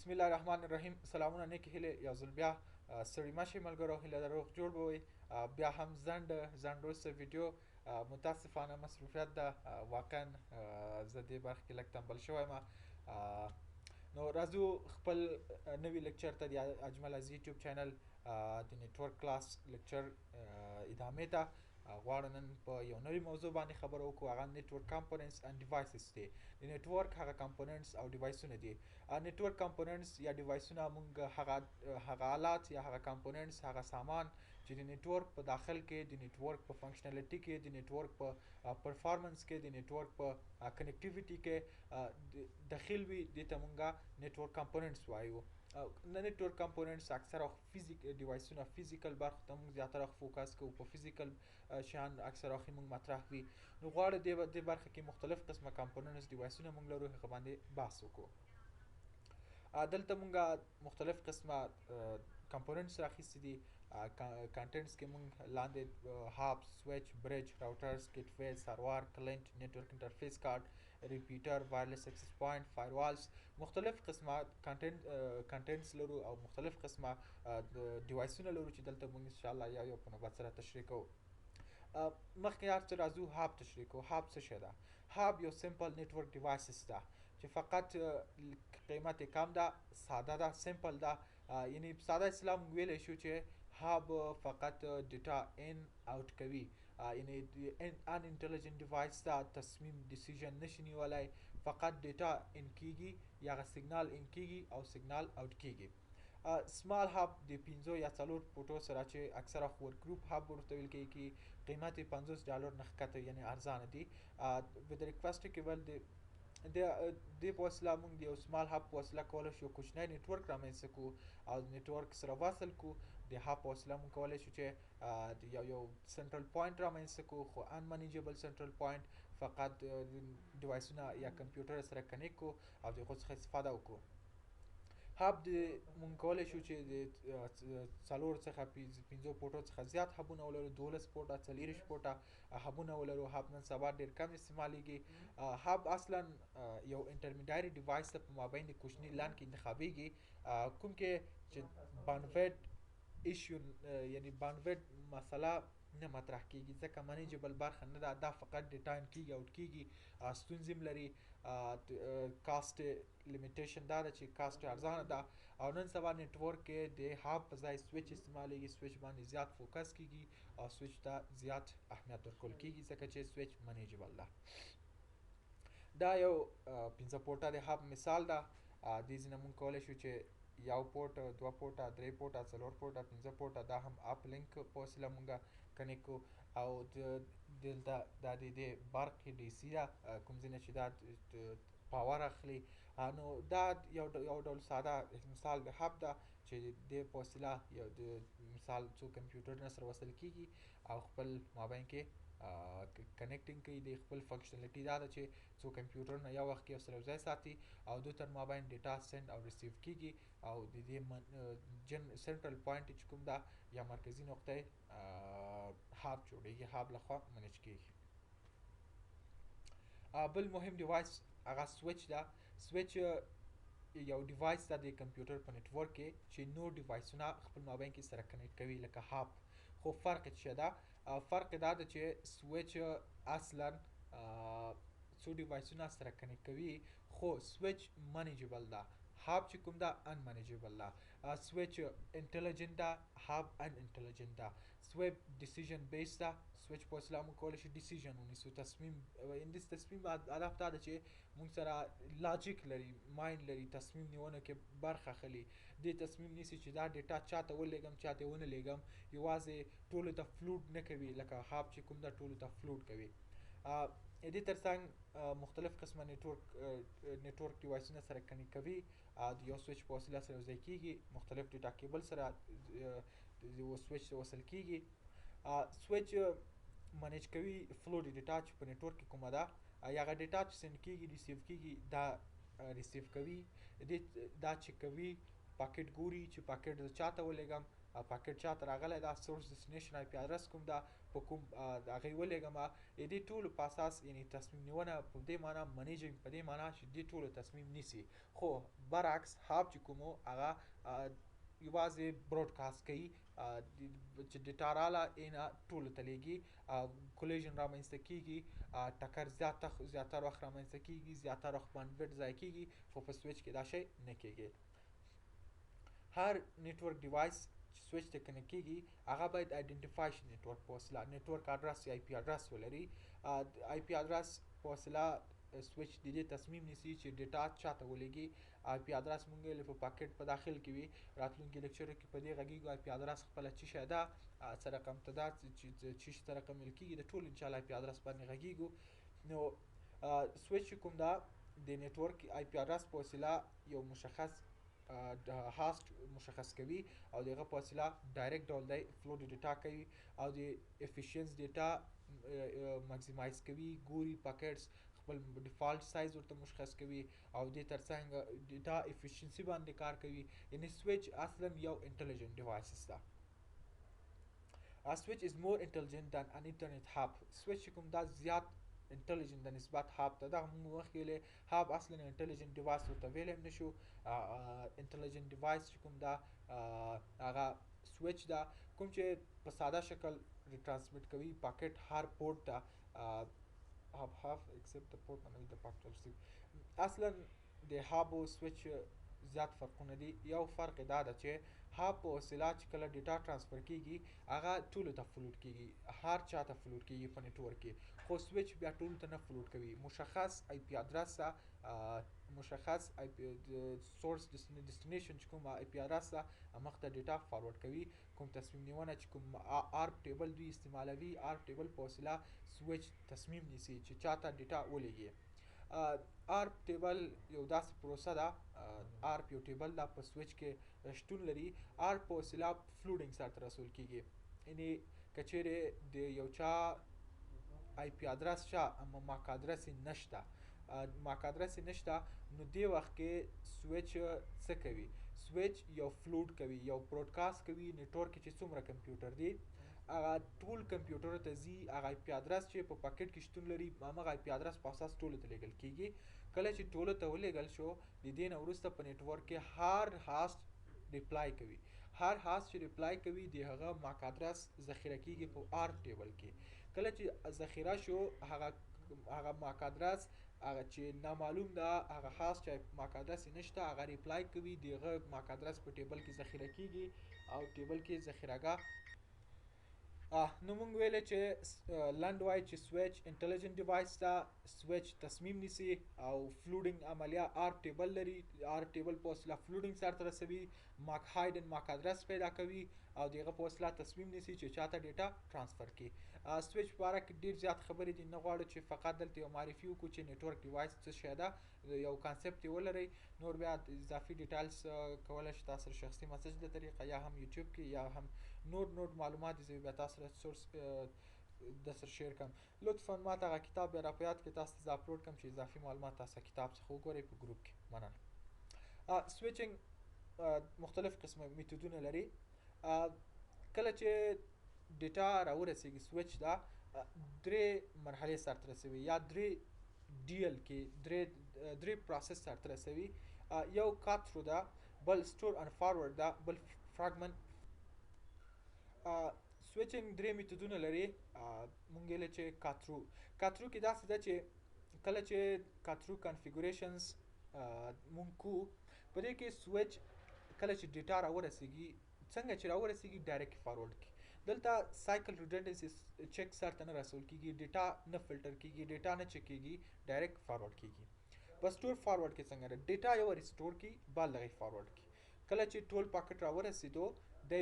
بسم الله الرحمن الرحیم. سلامونه نیک هیله یو ځل بیا ستړي مشئ ملګرو، هیله د روغ جوړ به وئ. بیا هم ځنډ وروسته ویډیو متاسفانه مصروفیت ده. واقعا زه دې برخه کې لږ تنبل شوی یم. نو راځو خپل نوي لیکچر ته د اجمل از یوټیوب چینل د نیټورک کلاس لیکچر ادامې ته غواړو نن په یو نوي موضوع باندې خبرې وکړو. هغه نیټورک کمپوننټس اند ډیوایسز دي. د نیټورک هغه کمپوننټس او ډیوایسونه دي. نیټورک کمپوننټس یا ډیوایسونه موږ هغه آلات یا هغه کمپوننټس، هغه سامان چې د نیټورک په داخل کې، د نیټورک په فنکشنالټي کې، د نیټورک په پرفارمنس کې، د نیټورک په کنیکټیویټي کې دخیل وي، دې ته موږ نیټورک کمپوننټس وایو. نیټورک کمپوننټس اکثره ډیوایسونه فزیکل برخو ته موږ زیاتره فوکس کوو، په فزیکل شیان اکثره موږ مطرح وي. نو غواړو دې برخه کې مختلف قسمه کمپوننټس ډیوایسونه موږ لرو، هغه باندې بحث وکړو. دلته مونږ مختلف قسمه کمپوننټس راخیستي دي. کانټنټس کې مونږ لاندې هاب، سویچ، برج، راوټرز، ګیټ وی، سرور، کلینټ، نیټورک انټرفیس کارت، ریپیټر، وایرلیس اکسس پوینټ، فایروالز، مختلف قسمه کانټنټس لرو او مختلف قسمه ډیوایسونه لرو چې دلته مونږ ان شاء الله یو په نوبت سره تشریح کوو. مخکې هر څه راځو هاب تشریح کوو. هاب څه شی ده؟ هاب یو سمپل نیټورک ډیوایسز ده چې فقط قیمت یې کم ده، ساده ده، سمپل ده. یعنی په ساده اصطلاح موږ ویلی شو چې هاب فقط ډیټا ان اوټ کوي. یعنی ان انټلیجنټ ډیوایس ده، تصمیم ډیسیژن نشي نیولی، فقط ډیټا ان کیږي یا هغه سیګنال ان کیږي او سیګنال اوټ کیږي. سمال هاب د 5 یا 4 پوټو سره چې اکثره ورک ګروپ هاب ورته ویل کیږي، قیمت یې $50 نه ښکته، یعنی ارزانه دي. with the request کیبل د په وسیله موږ د یو سمال هاب په وسیله کولی شو کوچنی نیټورک رامنځته کړو او نیټورک سره وصل کړو. د هاب په وسیله موږ کولی شو چې یو سنټرل پوینټ رامنځته کړو، خو ان منیجبل سنټرل پوینټ، فقط ډیوایسونه یا کمپیوټر سره کنیکټ کړو او د هغو څخه استفاده وکړو. هاب مونږ کولی شو چې د 4 څخه 5 پورټو څخه زیات هبونه ولرو، 12 پورټه، 40 پورټه هبونه ولرو. هاب نن سبا ډېر کم استعمالیږي. هاب اصلا یو انټرمیډیاري ډیوایس ته په مابین د کوچني لان کې انتخابیږي، کوم کې چې باندویډ ایشو یعنی باندویډ مسله نه مطرح کیږي، ځکه منیجبل برخه نه ده، دا فقط ډیټا ان کیږي اوټ کیږي. ستونزې هم لري. کاسټ لیمیټیشن دا ده چې کاسټ ارزانه ده. او نن سبا نیټورک کې د هاب په ځای سویچ استعمالیږي، سویچ باندې زیات فوکس کیږي او سویچ ته زیات اهمیت ورکول کیږي ځکه چې سویچ منیجبل ده. دا یو 15 پورټه د هاب مثال ده. دې ځینه مونږ کولی شو چې یو پورټ، 2 پورټه، 3 پورټه، 4 پورټه، 15 پورټه دا هم اپ لینک په وسیله مونږ کنیکټ کړو. او دلته دا د دې برق ډي سي ده، کوم ځینې چې دا پاور اخلي. نو دا یو ډول ساده مثال د هاب ده چې د په وسیله یو د مثال څو کمپیوټرونه سره وصل کیږي او خپل مابین کې کنیکټینګ کوي. د خپل فنکشنالټي دا ده چې څو کمپیوټرونه یو وخت کې یو سره یوځای ساتي او دوی تر مابین ډیټا سینډ او ریسیو کیږي او د دې سنټرل پوینټ چې کوم ده یا مرکزي نقطه هاب جوړیږي، هاب لخوا منیج کیږي. بل مهم ډیوایس هغه سویچ ده. سویچ یو ډیوایس ده د کمپیوټر په نیټورک کې چې نور ډیوایسونه خپل مابین کې سره کنیکټ کوي لکه هاب. خو فرق یې څه ده؟ فرق دا ده چې سویچ اصلا څو ډیوایسونه سره کنیکټ کوي، خو سویچ منیجبل ده. هاب چې کوم ده ان منیجبل ده. سویچ انټلیجنټ ده، هاب ان انټلیجنټ ده. سویچ ډیسیژن بیس ده، سویچ په وسیله موږ کولی شو ډیسیژن ونیسو، تصمیم هدف دا ده چې موږ سره لاجیک لري، مایند لري، تصمیم نیونه کې برخه اخلي. دې تصمیم نیسي چې دا ډیټا چاته ولېږم، چاته یې ونه لېږم، یوازې ټولو ته فلوډ نه کوي لکه هاب چې کوم ده ټولو ته فلوډ کوي. دې ترڅنګ مختلف قسمه نیټورک ډیوایسونه سره کنیکټ کوي، د یو سویچ په وسیله سره یوځای کیږي، مختلف ډیټا کیبل سره یو سویچ وصل کیږي. سویچ منیج کوي فلو د ډیټا چې په نیټورک کې کومه ده، یا هغه ډیټا چې سینډ کیږي ریسیو کیږي دا ریسیو کوي. دا چې کوي پاکټ ګوري چې پاکټ زه چاته ولېږم، پاکټ چاته راغلی دا سورس ډیسټینیشن آی پی ادرس کوم دا په کوم د هغې ولیږم د دې ټولو په اساس یعنې تصمیم نیونه په دې معنا منیجنګ په دې معنا چې دې ټولو تصمیم نیسي خو برعکس هاب چې کوم هغه یوازې براډکاسټ کوي چې ډیټا راله اینه ټولو ته لیږي کولیژن رامنځته کیږي ټکر زیاتر وخت رامنځته کیږي زیاتر وخت بانډویډ ضایع کیږي خو په سویچ کې دا شی نه کیږي هر نیټورک ډیوایس چې سویچ ته کنیکټ کیږي هغه باید آیډنټیفای شي نیټورک په وسیله نیټورک اډرس یا آی پی اډرس ولري آی پی اډرس په وسیله سویچ د دې تصمیم نیسي چې ډیټا چاته ولیږي آی پی اډرس مونږ یې په پاکټ په داخل کې وي راتلونکي لیکچرو کې په دې غږیږو آی پی اډرس خپله څه شی ده څه رقم ته ده چې څه رقم ویل کېږي د ټول انشاءالله آی پی اډرس باندې غږیږو نو سویچ چې کوم ده د نیټورک آی پی اډرس په وسیله یو مشخص هاست مشخص کوي او د هغه په وسیله ډایرکټ ډول دی فلو د ډیټا کوي او د افیشینس ډیټا ماکسیمایز کوي ګوري پاکټس خپل ډیفالت سایز ورته مشخص کوي او دې ترڅنګ ډیټا افیشینسي باندې کار کوي یعنی سویچ اصلا یو انټلیجنت ډیوایسز ده switch is more intelligent than an internet hub switch کوم دا زیات انټلیجنت د نسبت هاب ته دغه موږ مخکې ویلې هاب اصلا انټلیجنت ډیوایس ورته ویلی هم نشو انټلیجنت ډیوایس چې کوم ده هغه سویچ ده کوم چې په ساده شکل ریټرانسمیټ کوي پاکټ هر پورټ ته هاف ایکسپټ د پورټ نه د پاکټ رسیو اصلا د هاب او سویچ زیات فرقونه دي یو فرق دا ده چې هاب په وسیله چې کله ډیټا ترانسفر کیږي هغه ټولو ته فلوټ کیږي هر چا ته فلوټ کیږي په نیټورک کې خو سویچ بیا ټولو ته نه فلوټ کوي مشخص آی پی ادرس مشخص آی پی سورس ډیسټینیشن چې کوم آی پی ادرس مخ ته ډیټا فارورډ کوي کوم تصمیم نیونه چې کوم آرپ ټیبل دوی استعمالوي آرپ ټیبل په وسیله سویچ تصمیم نیسي چې چاته ډیټا ولېږي آرپ ټیبل یو داسې پروسه ده آرپ یو ټیبل ده په سویچ کې شتون لري آرپ په وسیله فلوډینګ سرته رسول کیږي یعنې که چیرې د یو چا آی پی ادرس شته اما ماک ادرس یې نشته ماک ادرس یې نشته نو دې وخت کې سویچ څه کوي سویچ یو فلوډ کوي یو براډکاسټ کوي نیټورک کې چې څومره کمپیوټر دی هغه ټول کمپیوټرو ته ځي هغه آی پی ادرس چې په پاکټ کې شتون لري همغه آی پی ادرس په اساس ټولو ته لیږل کیږي کله چې ټولو ته ولیږل شو د دې نه وروسته په نیټورک کې هر هاست ریپلای کوي هر هاست چې ریپلای کوي د هغه ماک ادرس ذخیره کیږي په آرپ ټیبل کې کله چې ذخیره شو هغه ماک ادرس هغه چې نامعلوم ده هغه هاست چې ماک ادرس یې نشته هغه ریپلای کوي د هغه ماک ادرس په ټیبل کې ذخیره کیږي او ټیبل کې ذخیرهګاه نو موږ ویلې چې لنډ وایي چې سویچ انټلیجنت ډیوایس ده سویچ تصمیم نیسي او فلوډینګ عملیه آرپ ټیبل لري آرپ ټیبل په وسیله فلوډینګ سرته رسوي ماک هایډن ماک ادرس پیدا کوي او د هغه په وسیله تصمیم نیسي چې چاته ډیټا ترانسفر کړي سویچ په اړه کې ډېر زیات خبرې دي نه غواړو چې فقط دلته یو معرفي وکړو چې نیټورک ډیوایس څه شی ده یو کانسپټ یې ولرئ نور بیا اضافي ډیټیلز کولی شي تاسو سره شخصي میسج له طریقه یا هم یوټیوب کې یا هم نور معلومات زه بیا تاسو سره سورس د سر شیر کوم لطفا ما ته هغه کتاب بیا را په یاد کړئ تاسو ته زه اپلوډ کوم چې اضافي معلومات تاسو کتاب څخه وګورئ په ګروپ کې مننه سویچنګ مختلف قسمه میتودونه لري کله چې ډیټا راورسیږي سویچ دا درې مرحلې سرته رسوي یا درې ډیل کې درې پروسس سرته رسوي یو کات تھرو ده بل سټور ان فارورډ ده بل فراګمنټ سویچنګ درې میتودونه لري مونږ یې چې کاترو کې داسې ده چې کله چې کاترو کنفیګوریشنز مونږ کو په دې کې سویچ کله چې ډیټا راورسیږي څنګه چې راورسیږي ډایرکټ فارورډ کی دلته سایکل ریډنډنسي چیک سرته نه رسول کیږي ډیټا نه فلټر کیږي ډیټا نه چک کیږي ډایرکټ فارورډ کیږي په سټور فارورډ کې څنګه ده ډیټا یو ریسټور کی بل دغه فارورډ کی کله چې ټول پاکټ راورسیدو د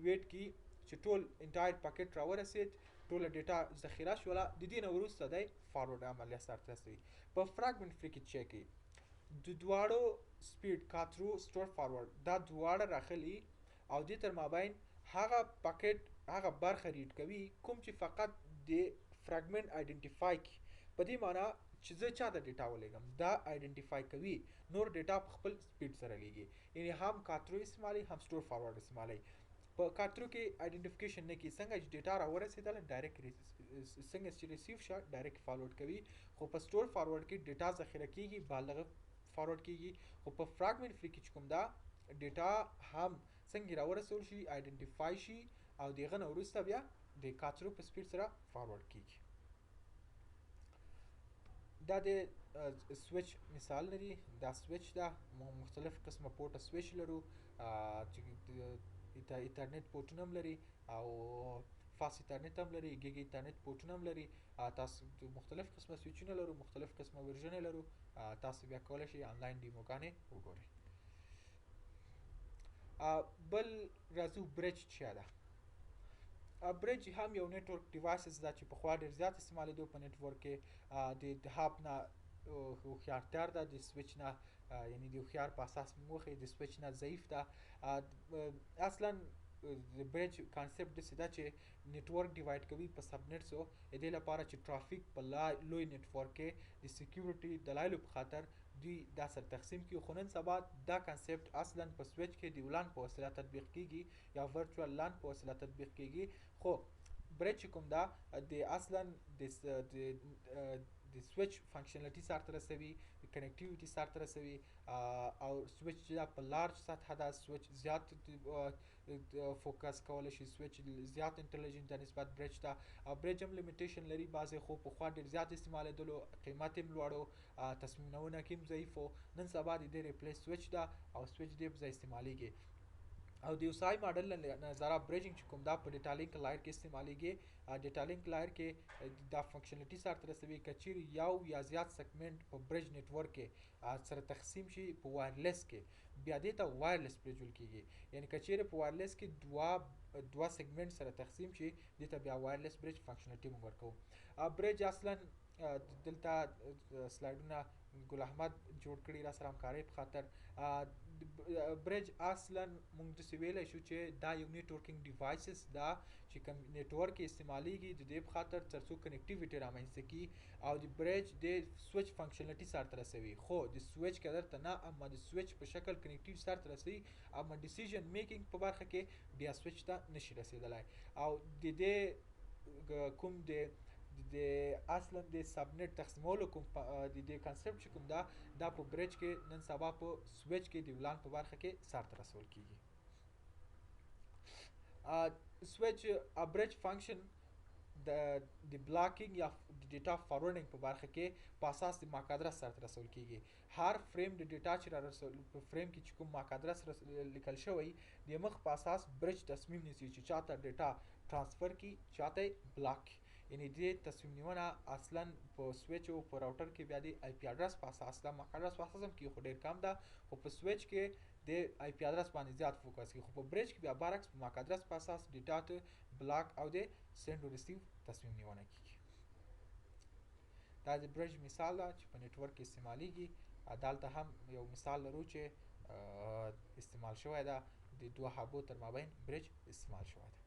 ویټ کی چې ټول انټایر پاکټ راورسید ټول ډیټا ذخیره شوله د دې نه وروسته دی فارورډ عملیه سرته رسوي په فراګمنټ فري کې چک کی د دواړو سپیډ کاترو سټور فارورډ دا دواړه راخلي او دې تر مابین هغه پاکټ هغه برخه ریډ کوي کوم چې فقط د فراګمنټ آیډنټیفای کی په دې معنی چې زه چاته ډیټا ولېږم دا آیډنټیفای کوي نور ډیټا په خپل سپیډ سره لیږي یعنی هم کاترو استعمالي هم سټور فارورډ استعمالي په کارترو کې آیډنټیفیکیشن نه کیږي څنګه چې ډیټا راورسېدله ډایرکټ څنګه چې ریسیو شه ډایرکټ فارورډ کوي خو په سټور فارورډ کې ډیټا ذخیره کیږي بالغه فارورډ کیږي خو په فراګمنټ فري کې چې کوم دا ډیټا هم څنګه راورسول شي آیډنټیفای شي او دغه نه وروسته بیا د کارترو په سپیډ سره فارورډ کیږي دا د سویچ مثال لري دا سویچ ده مختلف قسمه پورټه سویچ لرو چې ایترنت پورټونه هم لري او فاست ایترنت هم لري ګیګ ایترنت پورټونه هم لري تاسو مختلف قسمه سویچونه لرو مختلف قسمه ورژن لرو تاسو بیا کولی شئ آنلاین ډیموګانې وګورئ بل راځو برج څه ده برج هم یو نتورک ډیوایسز ده چې پخوا ډېر زیات استعمالېدو په نتورک کې د هاب نه هوښیارتر ده د سویچ نه یعنی د هوښیار په اساس موخې د سویچ نه ضعیف ده اصلا د برج کانسپټ داسې ده چې نتورک ډیوایډ کوي په سب نټسو د دې لپاره چې ټرافیک په لوی نتورک کې د سکیورټي دلایلو په خاطر دوی دا سره تقسیم کړي خو نن سبا دا کانسپټ اصلا په سویچ کې د ولان په وسیله تطبیق کیږي یا ورچوال لان په وسیله تطبیق کیږي خو برج چې کوم دا د اصلا د سویچ فنکشنالټي سره رسوي د کنیکټیویټي سره رسوي او سویچ چې دا په لارج سطحه ده سویچ زیات فوکس کولی شي سویچ زیات انټلیجنت ده نسبت برج ته او برج هم لیمیټیشن لري بعضې خو پخوا ډېر زیات استعمالېدلو قیمت هم لوړ و تصمیم نیونه کې هم ضعیف و نن سبا د دې ریپلیس سویچ ده او سویچ دې په ځای استعمالیږي او د یوسای ماډل له نظره برجینګ چې کوم دا په ډیټا لینک لایر کې استعمالیږي ډیټا لینک لایر کې دا فنکشنالټي سره رسوي که چیرې یو یا زیات سیګمنټ په برج نتورک کې سره تقسیم شي په وایرلیس کې بیا دې ته وایرلیس برج ویل کیږي یعنی که چیرې په وایرلیس کې دوه سیګمنټ سره تقسیم شي دې ته بیا وایرلیس برج فنکشنالټي موږ ورکوو برج اصلا دلته سلایډونه ګل احمد جوړ کړي را سره همکارۍ په خاطر برج اصلا موږ داسې ویلی شو چې دا یو نیټورکینګ ډیوایسز دا چې کوم نیټورک استعمالیږي د دې په خاطر تر څو کنیکټیویټي رامنځته کړي او د برج د سویچ فنکشنالټي سره رسوي خو د سویچ قدر ته نه اما د سویچ په شکل کنیکټیو سره رسوي اما ډیسیژن میکینګ په برخه کې بیا سویچ ته نشي رسیدلی او د دې کوم د اصلا د سبنیټ تقسیمولو کوم د دې کانسپټ چې کوم دا په برج کې نن سبا په سویچ کې د ولان په برخه کې سرته رسول کیږي سویچ برج فنکشن د بلاکینګ یا د ډیټا فارورډینګ په برخه کې په اساس د ماک ادرس سره رسول کیږي هر فریم د ډیټا چې را رسول په فریم کې چې کوم ماک ادرس لیکل شوی د مخ په اساس برج تصمیم نیسي چې چاته ډیټا ترانسفر کی چاته بلاک یعنی دې تصمیم نیونه اصلا په سویچ او په راوټر کې بیا د آی پی ادرس په اساس ده ماک ادرس په اساس هم کې خو ډېر کم ده خو په سویچ کې د آی پی ادرس باندې زیات فوکس کوي خو په برج کې بیا برعکس په ماک ادرس په اساس ډیټا ته بلاک او د سند او ریسیو تصمیم نیونه کیږي دا د برج مثال ده چې په نتورک کې استعمالیږي دلته هم یو مثال لرو چې استعمال شوی ده د دوه حبو تر مابین برج استعمال شوی ده